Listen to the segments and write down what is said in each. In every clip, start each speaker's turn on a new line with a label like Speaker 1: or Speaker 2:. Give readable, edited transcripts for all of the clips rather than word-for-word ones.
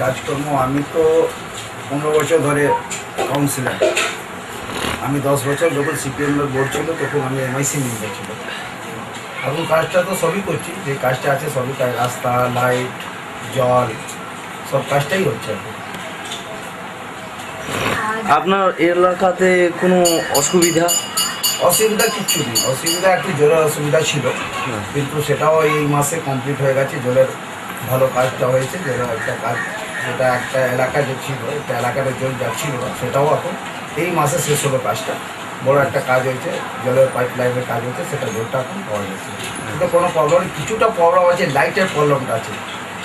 Speaker 1: কাজকর্ম আমি তো 15 বছর ধরে কাউন্সিলর। আমি 10 বছর যখন সিপিএমের বোর্ড ছিল তখন আমি এমআইসি মেম্বার ছিল। এখন কাজটা তো সবই করছি, যে কাজটা আছে সবই কাজ, রাস্তা, লাইট, জল, সব কাজটাই হচ্ছে।
Speaker 2: আপনার এলাকাতে কোনো অসুবিধা
Speaker 1: কিচ্ছু নেই। অসুবিধা একটু জলের অসুবিধা ছিল, কিন্তু সেটাও এই মাসে কমপ্লিট হয়ে গেছে। জলের ভালো কাজটা হয়েছে। জলের একটা কাজ, যেটা একটা এলাকা যে ছিল, একটা এলাকাতে জল যাচ্ছিল, সেটাও এখন এই মাসে শেষ হলো। কাজটা বড় একটা কাজ হয়েছে, জলের পাইপ লাইনের কাজ হয়েছে, সেটা জলটা এখন পাওয়া যাচ্ছে। কিন্তু কোনো প্রবলেম, কিছুটা প্রবলেম আছে, লাইটের প্রবলেমটা আছে।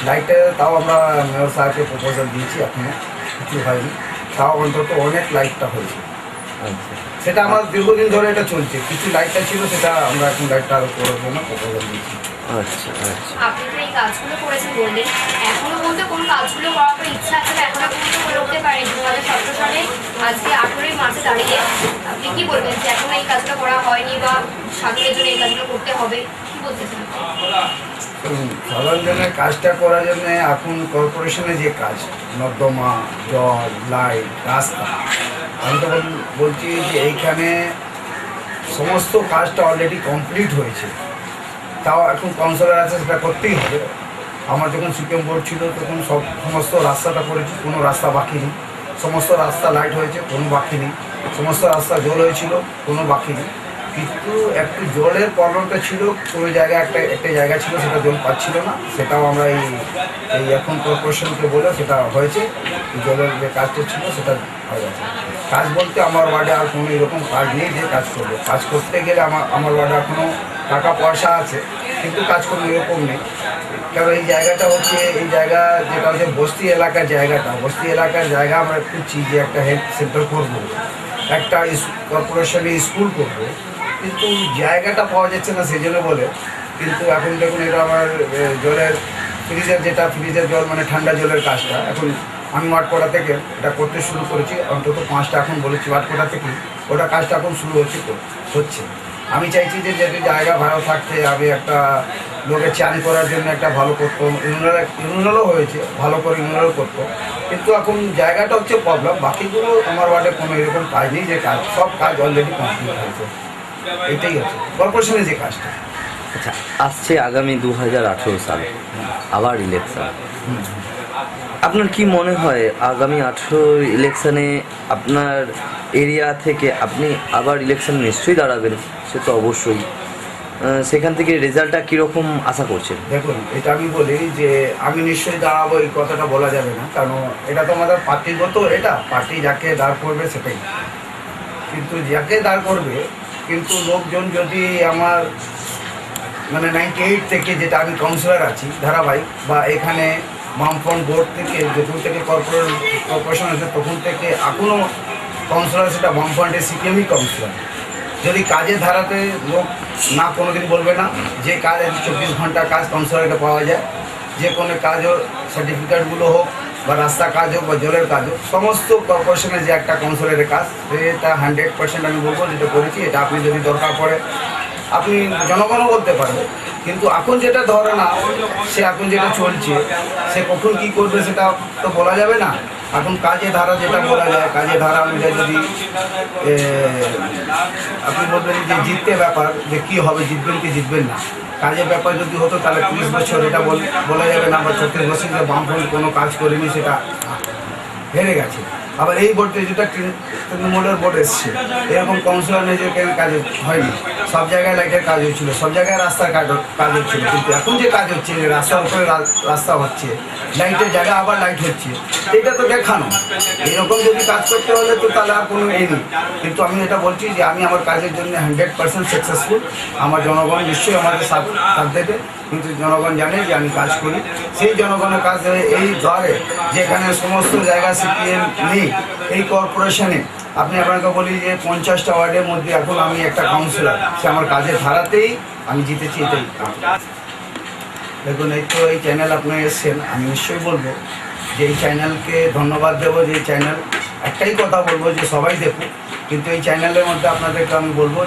Speaker 1: লাইটের তাও আমরা মেয়র সাহেবকে প্রপোজাল দিয়েছি, এখনো কিছু হয়নি। তাও অন্তত অনেক লাইটটা হয়েছে। সেটা আমার দীর্ঘদিন ধরে এটা চলছে। কিছু লাইটটা ছিল, সেটা আমরা এখন লাইটটা আরও করার জন্য প্রপোজাল দিয়েছি।
Speaker 2: আচ্ছা আচ্ছা।
Speaker 3: আপনি তো এই কাজগুলো করেছেন বললেন, এখনো বলতে কোন কাজগুলো করার পর ইচ্ছা আছে বা এখনো পর্যন্ত করে উঠতে পারেন? 2017 সালে আজকে 18 মার্চে দাঁড়িয়ে আপনি কি বলবেন যে এখনো এই কাজটা করা হয়নি বা সাধারণের জন্য এই কাজগুলো করতে হবে, কি বলতে চান?
Speaker 1: সাধারণ জনের কাজটা করার জন্য এখন কর্পোরেশনের যে কাজ, নর্দমা, জল, লাইট, রাস্তা, আমি তো বলছি যে এইখানে সমস্ত কাজটা অলরেডি কমপ্লিট হয়েছে। তাও এখন কাউন্সিলর আছে, সেটা করতেই হবে। আমার যখন সিপিএম বোর্ড ছিল তখন সমস্ত রাস্তাটা করেছি, কোনো রাস্তা বাকি নেই। সমস্ত রাস্তা লাইট হয়েছে, কোনো বাকি নেই। সমস্ত রাস্তা জল হয়েছিল, কোনো বাকি নেই। কিন্তু একটু জলের প্রবলেমটা ছিল, কোনো জায়গায় একটা জায়গা ছিল, সেটা জল পাচ্ছিল না। সেটাও আমরা এই এখন কর্পোরেশনকে বলে সেটা হয়েছে। জলের যে কাজটা ছিল সেটা হয়ে গেছে। কাজ বলতে আমার ওয়ার্ডে আর কোনো এরকম কাজ নেই যে কাজ করবো। কাজ করতে গেলে আমার ওয়ার্ডে এখনও টাকা পয়সা আছে, কিন্তু কাজ কোনো এরকম নেই। কারণ এই জায়গাটা হচ্ছে, এই জায়গা যেটা হচ্ছে বস্তি এলাকার জায়গাটা, বস্তি এলাকার জায়গা আমরা খুঁজছি যে একটা হেলথ সেন্টার করবো, একটা কর্পোরেশনে স্কুল করবো, কিন্তু জায়গাটা পাওয়া যাচ্ছে না সেজন্য বলে। কিন্তু এখন দেখুন, এটা আমার জলের ফ্রিজের জল মানে ঠান্ডা জলের কাজটা এখন আমি ওয়াটকোটা থেকে এটা করতে শুরু করেছি। অন্তত 5টা এখন বলেছি ওয়াটকোটা থেকে, ওটা কাজটা এখন শুরু হচ্ছে। আমি চাইছি যে যদি জায়গা ভালো থাকতে, আমি একটা লোকে চান করার জন্য একটা ভালো করতো, ইউনিয়নও হয়েছে, ভালো করে ইউনিয়নও করতো। কিন্তু এখন জায়গাটা হচ্ছে প্রবলেম। বাকিগুলো আমার ওয়ার্ডে কোনো এরকম কাজ নেই, যে কাজ সব কাজ অলরেডি কমপ্লিট হয়েছে। এটাই হচ্ছে কর্পোরেশনের যে কাজটা।
Speaker 2: আচ্ছা, আসছে আগামী 2018 সাল, আবার ইলেকশন। আপনার কি মনে হয় আগামী 18 ইলেকশানে আপনার এরিয়া থেকে আপনি আবার ইলেকশন নিশ্চয়ই দাঁড়াবেন? সে তো অবশ্যই। সেখান থেকে রেজাল্টটা কীরকম আশা করছেন?
Speaker 1: দেখুন, এটা আমি বলি যে আমি নিশ্চয়ই দাঁড়াবো, এই কথাটা বলা যাবে না, কারণ এটা তো আমাদের পার্টিগত। এটা পার্টি যাকে দাঁড় করবে সেটাই, কিন্তু যাকে দাঁড় করবে, কিন্তু লোকজন যদি আমার মানে 98 থেকে যেটা আমি কাউন্সিলর আছি ধারাবাহিক, বা এখানে বামফ্রন্ট বোর্ড থেকে যখন থেকে কর্পোরেশন আছে তখন থেকে এখনও কাউন্সিলর, সেটা বামফ্রন্টের সিপিএমই কাউন্সিলর। যদি কাজের ধারাতে লোক না কোনোদিন বলবে না যে কাজ 24 ঘন্টা কাজ কাউন্সিলরকে পাওয়া যায়, যে কোনো কাজ হোক, সার্টিফিকেটগুলো হোক, বা রাস্তা কাজ হোক, বা জলের কাজ হোক, সমস্ত কর্পোরেশনের যে একটা কাউন্সিলরের কাজ, এটা 100% আমি বলবো যেটা করেছি। এটা আপনি যদি দরকার পড়ে আপনি জনগণও বলতে পারবে। কিন্তু এখন যেটা ধরে না, সে এখন যেটা চলছে, সে কখন কী করবে সেটা তো বলা যাবে না। এখন কাজে ধারা যেটা বলা যায়, কাজে ধারা অনুযায়ী যদি আপনি বলবেন যে জিততে ব্যাপার, যে কী হবে, জিতবেন কি জিতবেন না, কাজের ব্যাপার যদি হতো তাহলে 30 বছর এটা বলা যাবে না, বা 36 বছর যে বামফ্রন্ট কোনো কাজ করেনি সেটা হেরে গেছে। আবার এই বোর্ডে যেটা তৃণমূলের বোর্ড এসছে, এরকম কাউন্সিলর নেই যে কাজ হয়নি। সব জায়গায় লাইটের কাজ হচ্ছিলো, সব জায়গায় রাস্তার কাজ হচ্ছিলো, কিন্তু এখন যে কাজ হচ্ছে, রাস্তার উপরে রাস্তা হচ্ছে, লাইটের জায়গায় আবার লাইট হচ্ছে, এটা তো দেখানো। এরকম যদি কাজ করতে হলে তো তাহলে আর কোনো নেই। কিন্তু আমি এটা বলছি যে আমি আমার কাজের জন্য 100% সাকসেসফুল। আমার জনগণ নিশ্চয়ই আমাদের সাথ দেবে, কিন্তু জনগণ জানে যে আমি কাজ করি। সেই জনগণের কাজ এই ধরে যেখানে সমস্ত জায়গা সিপিএম নেই, এই কর্পোরেশনে আপনি আপনাকে বলি যে 50টা ওয়ার্ডের মধ্যে এখন আমি একটা কাউন্সিলর, সে আমার কাজের ধারাতেই আমি জিতেছি। এটাই দেখুন, এই তো এই চ্যানেল আপনারা এসছেন, আমি নিশ্চয়ই বলবো যে এই চ্যানেলকে ধন্যবাদ দেবো। যে এই চ্যানেল, একটাই কথা বলবো যে সবাই দেখুন, কিন্তু এই চ্যানেলের মধ্যে আপনাদেরকে আমি বলবো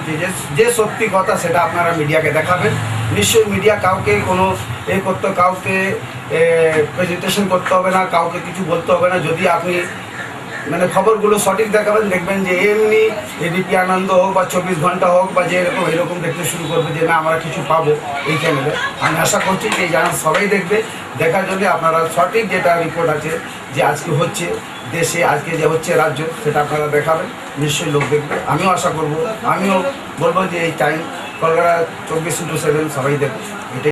Speaker 1: যে সত্যি কথা সেটা আপনারা মিডিয়াকে দেখাবেন। নিশ্চয়ই মিডিয়া কাউকে কোনো করতো, কাউকে প্রেজেন্টেশন করতে হবে না, কাউকে কিছু বলতে হবে না। যদি আপনি মানে খবরগুলো সঠিক দেখাবেন, দেখবেন যে এমনি এবিপি আনন্দ হোক বা 24 ঘন্টা হোক বা যে এরকম দেখতে শুরু করবে যে না আমরা কিছু পাবো এই চ্যানেলে। আমি আশা করছি যে এই চ্যানেল সবাই দেখবে, দেখার জন্য আপনারা সঠিক যেটা রিপোর্ট আছে যে আজকে হচ্ছে দেশে, আজকে যে হচ্ছে রাজ্য, সেটা আপনারা দেখাবেন, নিশ্চয়ই লোক দেখবে। আমিও আশা করব, আমিও বলবো যে এই টাইম কলকাতা 24x7 সবাই দেখবে। এটাই